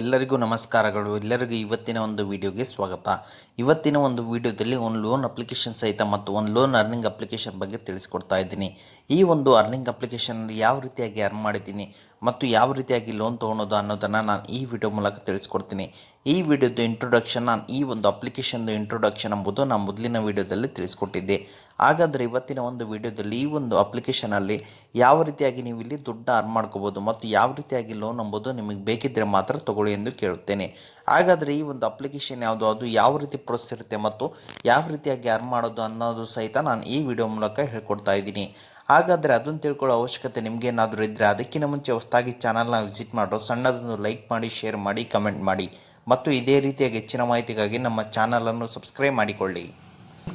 ಎಲ್ಲರಿಗೂ ನಮಸ್ಕಾರಗಳು. ಎಲ್ಲರಿಗೂ ಇವತ್ತಿನ ಒಂದು ವಿಡಿಯೋಗೆ ಸ್ವಾಗತ. ಇವತ್ತಿನ ಒಂದು ವಿಡಿಯೋದಲ್ಲಿ ಒಂದು ಲೋನ್ ಅಪ್ಲಿಕೇಶನ್ ಸಹಿತ ಮತ್ತು ಒಂದು ಲೋನ್ ಅರ್ನಿಂಗ್ ಅಪ್ಲಿಕೇಶನ್ ಬಗ್ಗೆ ತಿಳಿಸ್ಕೊಡ್ತಾ ಇದ್ದೀನಿ. ಈ ಒಂದು ಅರ್ನಿಂಗ್ ಅಪ್ಲಿಕೇಶನಲ್ಲಿ ಯಾವ ರೀತಿಯಾಗಿ ಅರ್ನ್ ಮಾಡಿದ್ದೀನಿ ಮತ್ತು ಯಾವ ರೀತಿಯಾಗಿ ಲೋನ್ ತೊಗೊಳೋದು ಅನ್ನೋದನ್ನು ನಾನು ಈ ವಿಡಿಯೋ ಮೂಲಕ ತಿಳಿಸ್ಕೊಡ್ತೀನಿ. ಈ ವಿಡಿಯೋದ ಇಂಟ್ರೊಡಕ್ಷನ್, ನಾನು ಈ ಒಂದು ಅಪ್ಲಿಕೇಶನ್ದು ಇಂಟ್ರೊಡಕ್ಷನ್ ಎಂಬುದು ನಾನು ಮೊದಲಿನ ವಿಡಿಯೋದಲ್ಲಿ ತಿಳಿಸ್ಕೊಟ್ಟಿದ್ದೆ. ಹಾಗಾದರೆ ಇವತ್ತಿನ ಒಂದು ವಿಡಿಯೋದಲ್ಲಿ ಈ ಒಂದು ಅಪ್ಲಿಕೇಶನಲ್ಲಿ ಯಾವ ರೀತಿಯಾಗಿ ನೀವು ಇಲ್ಲಿ ದುಡ್ಡು ಅರ್ನ್ ಮಾಡ್ಕೋಬೋದು ಮತ್ತು ಯಾವ ರೀತಿಯಾಗಿ ಲೋನ್ ಎಂಬುದು ನಿಮಗೆ ಬೇಕಿದ್ದರೆ ಮಾತ್ರ ತಗೊಳ್ಳಿ ಎಂದು ಕೇಳುತ್ತೇನೆ. ಹಾಗಾದರೆ ಈ ಒಂದು ಅಪ್ಲಿಕೇಶನ್ ಯಾವುದು, ಅದು ಯಾವ ರೀತಿ ಪ್ರೋಸೆಸ್ ಇರುತ್ತೆ ಮತ್ತು ಯಾವ ರೀತಿಯಾಗಿ ಅರ್ನ್ ಮಾಡೋದು ಅನ್ನೋದು ಸಹಿತ ನಾನು ಈ ವಿಡಿಯೋ ಮೂಲಕ ಹೇಳ್ಕೊಡ್ತಾ ಇದ್ದೀನಿ. ಹಾಗಾದರೆ ಅದನ್ನು ತಿಳ್ಕೊಳ್ಳೋ ಅವಶ್ಯಕತೆ ನಿಮಗೇನಾದರೂ ಇದ್ದರೆ ಅದಕ್ಕಿಂತ ಮುಂಚೆ ಹೊಸದಾಗಿ ಚಾನಲ್ನ ವಿಸಿಟ್ ಮಾಡೋ, ಸಣ್ಣದನ್ನು ಲೈಕ್ ಮಾಡಿ, ಶೇರ್ ಮಾಡಿ, ಕಮೆಂಟ್ ಮಾಡಿ ಮತ್ತು ಇದೇ ರೀತಿಯಾಗಿ ಹೆಚ್ಚಿನ ಮಾಹಿತಿಗಾಗಿ ನಮ್ಮ ಚಾನಲನ್ನು ಸಬ್ಸ್ಕ್ರೈಬ್ ಮಾಡಿಕೊಳ್ಳಿ.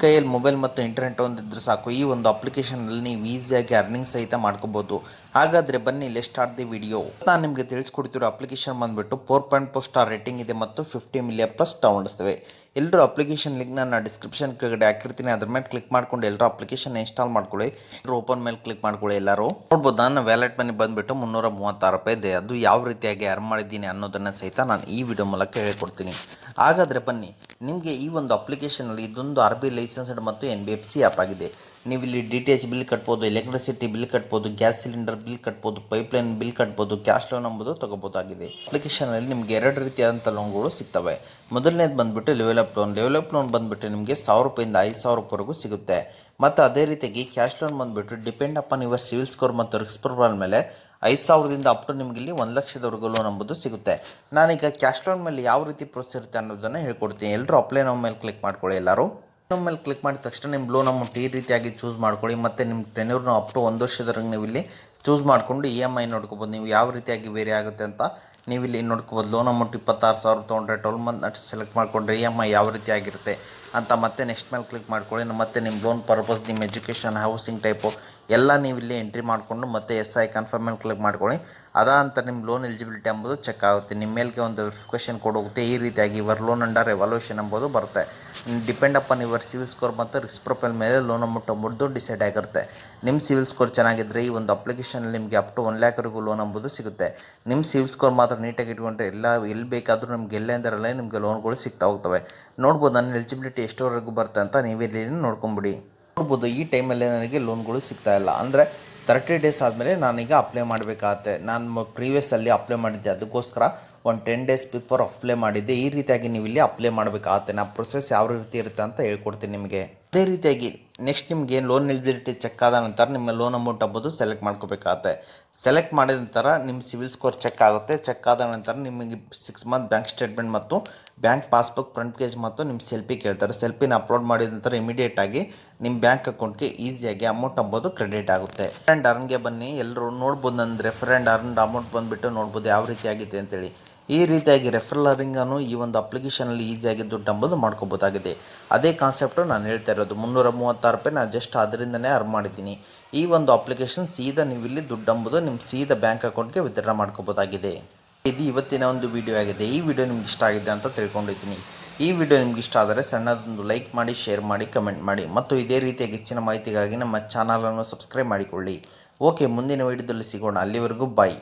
ಕೈಯಲ್ಲಿ ಮೊಬೈಲ್ ಮತ್ತು ಇಂಟರ್ನೆಟ್ ಒಂದಿದ್ರೆ ಸಾಕು, ಈ ಒಂದು ಅಪ್ಲಿಕೇಶನಲ್ಲಿ ನೀವು ಈಸಿಯಾಗಿ ಅರ್ನಿಂಗ್ ಸಹಿತ ಮಾಡ್ಕೋಬೋದು. ಹಾಗಾದರೆ ಬನ್ನಿ, ಲೆಟ್ಸ್ ಸ್ಟಾರ್ಟ್ ದಿ ವಿಡಿಯೋ. ನಾನು ನಿಮಗೆ ತಿಳಿಸ್ಕೊಡ್ತಿರೋ ಅಪ್ಲಿಕೇಶನ್ ಬಂದುಬಿಟ್ಟು 4.4 ಸ್ಟಾರ್ ರೇಟಿಂಗ್ ಇದೆ ಮತ್ತು 50 ಮಿಲಿಯನ್ ಪ್ಲಸ್ ಡೌನ್ಲೋಡ್ಸ್ತೇವೆ. ಎಲ್ಲರೂ ಅಪ್ಲಿಕೇಶನ್ ಲಿಂಕ್ ನಾನು ಡಿಸ್ಕ್ರಿಪ್ಷನ್ ಕೆಳಗಡೆ ಹಾಕಿರ್ತೀನಿ. ಅದ್ರ ಮೇಲೆ ಕ್ಲಿಕ್ ಮಾಡ್ಕೊಂಡು ಎಲ್ಲರೂ ಅಪ್ಲಿಕೇಶನ್ ಇನ್ಸ್ಟಾಲ್ ಮಾಡ್ಕೊಳ್ಳಿ. ಎಲ್ಲರೂ ಓಪನ್ ಮೇಲೆ ಕ್ಲಿಕ್ ಮಾಡ್ಕೊಳ್ಳಿ. ಎಲ್ಲರೂ ನೋಡ್ಬೋದು, ನನ್ನ ವ್ಯಾಲೆಟ್ ಮನಿ ಬಂದುಬಿಟ್ಟು 336 ರೂಪಾಯಿ ಇದೆ. ಅದು ಯಾವ ರೀತಿಯಾಗಿ ಅರ್ನ್ ಮಾಡಿದ್ದೀನಿ ಅನ್ನೋದನ್ನು ಸಹಿತ ನಾನು ಈ ವಿಡಿಯೋ ಮೂಲಕ ಹೇಳ್ಕೊಡ್ತೀನಿ. ಹಾಗಾದರೆ ಬನ್ನಿ, ನಿಮಗೆ ಈ ಒಂದು ಅಪ್ಲಿಕೇಶನಲ್ಲಿ ಇದೊಂದು RBI ಲೈಸೆನ್ಸ್ಡ್ ಮತ್ತು NBFC ಆ್ಯಪ್ ಆಗಿದೆ. ನೀವು ಇಲ್ಲಿ DTH ಬಿಲ್ ಕಟ್ಬೋದು, ಎಲೆಕ್ಟ್ರಿಸಿಟಿ ಬಿಲ್ ಕಟ್ಬೋದು, ಗ್ಯಾಸ್ ಸಿಲಿಂಡರ್ ಬಿಲ್ ಕಟ್ಬೋದು, ಪೈಪ್ಲೈನ್ ಬಿಲ್ ಕಟ್ಬೋದು, ಕ್ಯಾಶ್ ಲೋನ್ ಎಂಬುದು ತಗೋಬೋದಾಗಿದೆ. ಅಪ್ಲಿಕೇಶನಲ್ಲಿ ನಿಮಗೆ 2 ರೀತಿಯಾದಂಥ ಲೋನ್ಗಳು ಸಿಗ್ತವೆ. ಮೊದಲನೇದು ಬಂದುಬಿಟ್ಟು ಲೆವೆಲಪ್ ಲೋನ್. ಲೆವೆಲಪ್ ಲೋನ್ ಬಂದುಬಿಟ್ಟು ನಿಮಗೆ 1000 ರೂಪಾಯಿಂದ 5000 ರೂಪಾಯಿವರೆಗೂ ಸಿಗುತ್ತೆ. ಮತ್ತು ಅದೇ ರೀತಿಯಾಗಿ ಕ್ಯಾಶ್ ಲೋನ್ ಬಂದುಬಿಟ್ಟು depend upon your civil score ಮತ್ತು ರಿಸ್ಕ್ ಪ್ರೊಫೈಲ್ ಮೇಲೆ 5000ದಿಂದ ಅಪ್ ಟು ನಿಮಗೆ ಇಲ್ಲಿ 1 ಲಕ್ಷದವರೆಗೂ ಲೋನ್ ಎಂಬುದು ಸಿಗುತ್ತೆ. ನಾನೀಗ ಕ್ಯಾಶ್ ಲೋನ್ ಮೇಲೆ ಯಾವ ರೀತಿ ಪ್ರೋಸೆಸ್ ಇರುತ್ತೆ ಅನ್ನೋದನ್ನು ಹೇಳ್ಕೊಡ್ತೀನಿ. ಎಲ್ಲರೂ ಅಪ್ಲೈ ನಮ್ಮ ಮೇಲೆ ಕ್ಲಿಕ್ ಮಾಡ್ಕೊಳ್ಳಿ. ಎಲ್ಲರೂ ನಮ್ಮ ಮೇಲೆ ಕ್ಲಿಕ್ ಮಾಡಿದ ತಕ್ಷಣ ನಿಮ್ಮ ಲೋನ್ ಅಮೌಂಟ್ ಈ ರೀತಿಯಾಗಿ ಚೂಸ್ ಮಾಡ್ಕೊಳ್ಳಿ ಮತ್ತು ನಿಮ್ಮ ಟೆನ್ಯೂರ್ನ ಅಪ್ ಟು 1 ವರ್ಷದವರೆಗೆ ನೀವು ಇಲ್ಲಿ ಚೂಸ್ ಮಾಡಿಕೊಂಡು EMI ನೋಡ್ಕೋಬೋದು. ನೀವು ಯಾವ ರೀತಿಯಾಗಿ ವೇರಿ ಆಗುತ್ತೆ ಅಂತ ನೀವು ಇಲ್ಲಿ ನೋಡ್ಕೋಬೋದು. ಲೋನ್ ಅಮೌಂಟ್ 26,000 ತೊಗೊಂಡ್ರೆ 12 ಮಂತ್ ಸೆಲೆಕ್ಟ್ ಮಾಡಿಕೊಂಡ್ರೆ EMI ಯಾವ ರೀತಿಯಾಗಿರುತ್ತೆ ಅಂತ ಮತ್ತೆ ನೆಕ್ಸ್ಟ್ ಮೇಲೆ ಕ್ಲಿಕ್ ಮಾಡ್ಕೊಳ್ಳಿ. ಮತ್ತು ನಿಮ್ಮ ಲೋನ್ ಪರ್ಪಸ್, ನಿಮ್ಮ ಎಜುಕೇಷನ್, ಹೌಸಿಂಗ್ ಟೈಪು ಎಲ್ಲ ನೀವು ಇಲ್ಲಿ ಎಂಟ್ರಿ ಮಾಡಿಕೊಂಡು ಮತ್ತೆ SI ಕನ್ಫರ್ಮ್ ಮೇಲೆ ಕ್ಲಿಕ್ ಮಾಡ್ಕೊಳ್ಳಿ. ಅದಾನಂತರ ನಿಮ್ಮ ಲೋನ್ ಎಲಿಜಿಬಿಲಿಟಿ ಎಂಬುದು ಚೆಕ್ ಆಗುತ್ತೆ. ನಿಮ್ಮ ಮೇಲ್ಗೆ ಒಂದು ವೆರಿಫಿಕೇಷನ್ ಕೋಡ್ ಹೋಗುತ್ತೆ. ಈ ರೀತಿಯಾಗಿ ಯುವರ್ ಲೋನ್ ಅಂಡರ್ ಎವಾಲ್ಯೂಷನ್ ಎಂಬುದು ಬರುತ್ತೆ. Depend upon your civil score ಮತ್ತು ರಿಸ್ಕ್ ಪ್ರೊಫೈಲ್ ಮೇಲೆ ಲೋನ್ ಅಮೌಂಟ್ ಎಂಬುದು ಡಿಸೈಡ್ ಆಗಿರುತ್ತೆ. ನಿಮ್ಮ ಸಿವಿಲ್ ಸ್ಕೋರ್ ಚೆನ್ನಾಗಿದ್ದರೆ ಈ ಒಂದು ಅಪ್ಲಿಕೇಶನಲ್ಲಿ ನಿಮಗೆ ಅಪ್ ಟು 1 ಲ್ಯಾಕ್ವರೆಗೂ ಲೋನ್ ಎಂಬುದು ಸಿಗುತ್ತೆ. ನಿಮ್ಮ ಸಿವಿಲ್ ಸ್ಕೋರ್ ಮಾತ್ರ ನೀಟಾಗಿ ಇಟ್ಕೊಂಡ್ರೆ ಎಲ್ಲಿ ಬೇಕಾದರೂ ನಿಮಗೆ ಎಲ್ಲೆಂದರಲ್ಲೇ ನಿಮಗೆ ಲೋನ್ಗಳು ಸಿಗ್ತಾ ಹೋಗ್ತವೆ. ನೋಡ್ಬೋದು ನನ್ನ ಎಲಿಜಿಬಿಲಿಟಿ ಎಷ್ಟೋವರೆಗೂ ಬರುತ್ತೆ ಅಂತ ನೀವಿಲ್ಲಿ ನೋಡ್ಕೊಂಬಿಡಿ. ನೋಡ್ಬೋದು, ಈ ಟೈಮಲ್ಲಿ ನನಗೆ ಲೋನ್ಗಳು ಸಿಗ್ತಾಯಿಲ್ಲ. ಅಂದರೆ 30 ಡೇಸ್ ಆದಮೇಲೆ ನಾನೀಗ ಅಪ್ಲೈ ಮಾಡಬೇಕಾಗತ್ತೆ. ನಾನು ಪ್ರೀವಿಯಸ್ಸಲ್ಲಿ ಅಪ್ಲೈ ಮಾಡಿದ್ದೆ, ಅದಕ್ಕೋಸ್ಕರ ಒಂದು 10 ಡೇಸ್ ಬಿಫೋರ್ ಅಪ್ಲೈ ಮಾಡಿದ್ದೆ. ಈ ರೀತಿಯಾಗಿ ನೀವು ಇಲ್ಲಿ ಅಪ್ಲೈ ಮಾಡಬೇಕಾಗತ್ತೆ. ನಾನು ಪ್ರೊಸೆಸ್ ಯಾವ ರೀತಿ ಇರುತ್ತೆ ಅಂತ ಹೇಳ್ಕೊಡ್ತೀನಿ ನಿಮಗೆ. ಅದೇ ರೀತಿಯಾಗಿ ನೆಕ್ಸ್ಟ್ ನಿಮಗೆ ಲೋನ್ ಎಲಿಜಿಬಿಲಿಟಿ ಚೆಕ್ ಆದ ನಂತರ ನಿಮ್ಮ ಲೋನ್ ಅಮೌಂಟ್ ಎಂಬುದು ಸೆಲೆಕ್ಟ್ ಮಾಡ್ಕೋಬೇಕಾಗತ್ತೆ. ಸೆಲೆಕ್ಟ್ ಮಾಡಿದ ನಂತರ ನಿಮ್ಮ ಸಿವಿಲ್ ಸ್ಕೋರ್ ಚೆಕ್ ಆಗುತ್ತೆ. ಚೆಕ್ ಆದ ನಂತರ ನಿಮಗೆ 6 ಮಂತ್ ಬ್ಯಾಂಕ್ ಸ್ಟೇಟ್ಮೆಂಟ್ ಮತ್ತು ಬ್ಯಾಂಕ್ ಪಾಸ್ಬುಕ್ ಫ್ರಂಟ್ ಪೇಜ್ ಮತ್ತು ನಿಮ್ಮ ಸೆಲ್ಫಿ ಕೇಳ್ತಾರೆ. ಸೆಲ್ಫಿನ ಅಪ್ಲೋಡ್ ಮಾಡಿದ ನಂತರ ಇಮಿಡಿಯೇಟಾಗಿ ನಿಮ್ಮ ಬ್ಯಾಂಕ್ ಅಕೌಂಟ್ಗೆ ಈಸಿಯಾಗಿ ಅಮೌಂಟ್ ಎಂಬುದು ಕ್ರೆಡಿಟ್ ಆಗುತ್ತೆ. ಆ್ಯಂಡ್ ಅರ್ನ್ಗೆ ಬನ್ನಿ. ಎಲ್ಲರೂ ನೋಡ್ಬೋದು, ನನ್ನ ರೆಫರ್ ಆ್ಯಂಡ್ ಅರ್ನ್ಡ್ ಅಮೌಂಟ್ ಬಂದುಬಿಟ್ಟು ನೋಡ್ಬೋದು ಯಾವ ರೀತಿ ಆಗಿದೆ ಅಂತೇಳಿ. ಈ ರೀತಿಯಾಗಿ ರೆಫರಲ್ ಅರ್ನಿಂಗನ್ನು ಈ ಒಂದು ಅಪ್ಲಿಕೇಶನಲ್ಲಿ ಈಸಿಯಾಗಿ ದುಡ್ಡು ಎಂಬುದು ಮಾಡ್ಕೋಬೋದಾಗಿದೆ. ಅದೇ ಕಾನ್ಸೆಪ್ಟು ನಾನು ಹೇಳ್ತಾ ಇರೋದು. 336 ರೂಪಾಯಿ ನಾನು ಜಸ್ಟ್ ಅದರಿಂದನೇ ಅರ್ನ್ ಮಾಡಿದ್ದೀನಿ. ಈ ಒಂದು ಅಪ್ಲಿಕೇಶನ್ ಸೀದಾ ನೀವು ಇಲ್ಲಿ ದುಡ್ಡು ಎಂಬುದು ನಿಮ್ಮ ಸೀದಾ ಬ್ಯಾಂಕ್ ಅಕೌಂಟ್ಗೆ ವಿತ್ಡ್ರಾ ಮಾಡ್ಕೋಬೋದಾಗಿದೆ. ಇದು ಇವತ್ತಿನ ಒಂದು ವಿಡಿಯೋ ಆಗಿದೆ. ಈ ವಿಡಿಯೋ ನಿಮ್ಗೆ ಇಷ್ಟ ಆಗಿದೆ ಅಂತ ತಿಳ್ಕೊಂಡಿದ್ದೀನಿ. ಈ ವಿಡಿಯೋ ನಿಮ್ಗೆ ಇಷ್ಟ ಆದರೆ ಸಣ್ಣದೊಂದು ಲೈಕ್ ಮಾಡಿ, ಶೇರ್ ಮಾಡಿ, ಕಮೆಂಟ್ ಮಾಡಿ ಮತ್ತು ಇದೇ ರೀತಿಯಾಗಿ ಹೆಚ್ಚಿನ ಮಾಹಿತಿಗಾಗಿ ನಮ್ಮ ಚಾನಲನ್ನು ಸಬ್ಸ್ಕ್ರೈಬ್ ಮಾಡಿಕೊಳ್ಳಿ. ಓಕೆ, ಮುಂದಿನ ವಿಡಿಯೋದಲ್ಲಿ ಸಿಗೋಣ. ಅಲ್ಲಿವರೆಗೂ ಬಾಯ್.